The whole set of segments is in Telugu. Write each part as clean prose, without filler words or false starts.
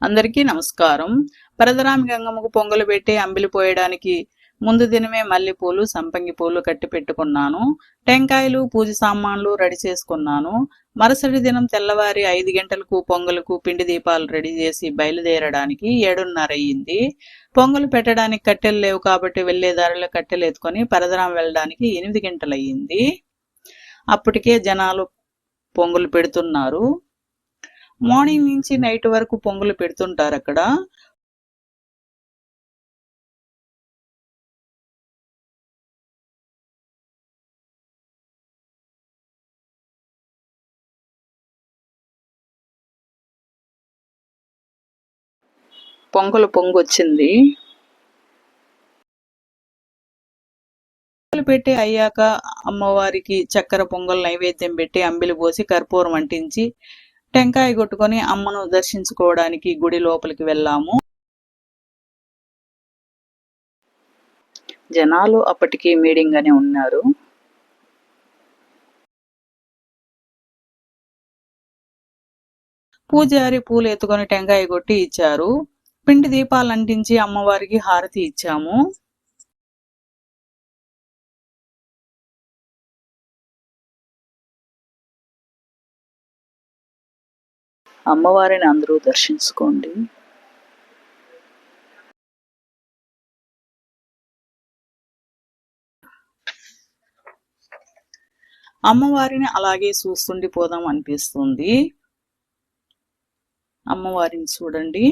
అందరికీ నమస్కారం. పరదరామి గంగమ్మకు పొంగలు పెట్టి అంబిలి పోయడానికి ముందు దినమే మల్లెపూలు, సంపంగి పూలు కట్టి పెట్టుకున్నాను. టెంకాయలు, పూజ సామాన్లు రెడీ చేసుకున్నాను. మరుసటి దినం తెల్లవారి 5 గంటలకు పొంగలకు పిండి దీపాలు రెడీ చేసి బయలుదేరడానికి 7:30 అయ్యింది. పొంగలు పెట్టడానికి కట్టెలు లేవు కాబట్టి వెళ్లే దారిలో కట్టెలు ఎత్తుకొని పరదరాం వెళ్ళడానికి 8 గంటలయ్యింది. అప్పటికే జనాలు పొంగలు పెడుతున్నారు. మార్నింగ్ నుంచి నైట్ వరకు పొంగలు పెడుతుంటారు అక్కడ. పొంగలు పొంగొచ్చింది. పొంగలు పెట్టి అయ్యాక అమ్మవారికి చక్కెర పొంగల్ నైవేద్యం పెట్టి అంబిలి పోసి కర్పూరం అంటించి టెంకాయ కొట్టుకొని అమ్మను దర్శించుకోవడానికి గుడి లోపలికి వెళ్ళాము. జనాలు అప్పటికి మీడియంగానే ఉన్నారు. పూజారి పూలు ఎత్తుకొని టెంకాయ కొట్టి ఇచ్చారు. పిండి దీపాలు అంటించి అమ్మవారికి హారతి ఇచ్చాము. అమ్మవారిని అందరూ దర్శించుకోండి. అమ్మవారిని అలాగే చూస్తుండిపోదాం అనిపిస్తుంది. అమ్మవారిని చూడండి.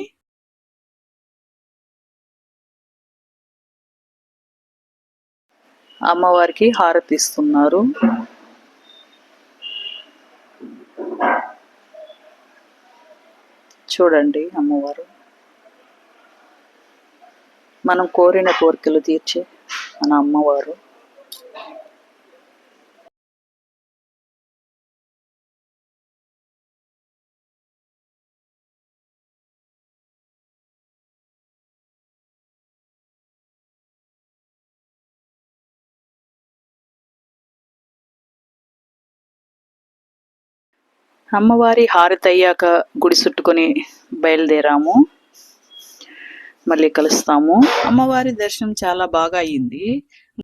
అమ్మవారికి హారతి ఇస్తున్నారు. చూడండి అమ్మవారు మనం కోరిన కోరికలు తీర్చే మన అమ్మవారు. అమ్మవారి హారతి అయ్యాక గుడి చుట్టుకొని బయలుదేరాము. మళ్ళీ కలుస్తాము. అమ్మవారి దర్శనం చాలా బాగా అయ్యింది.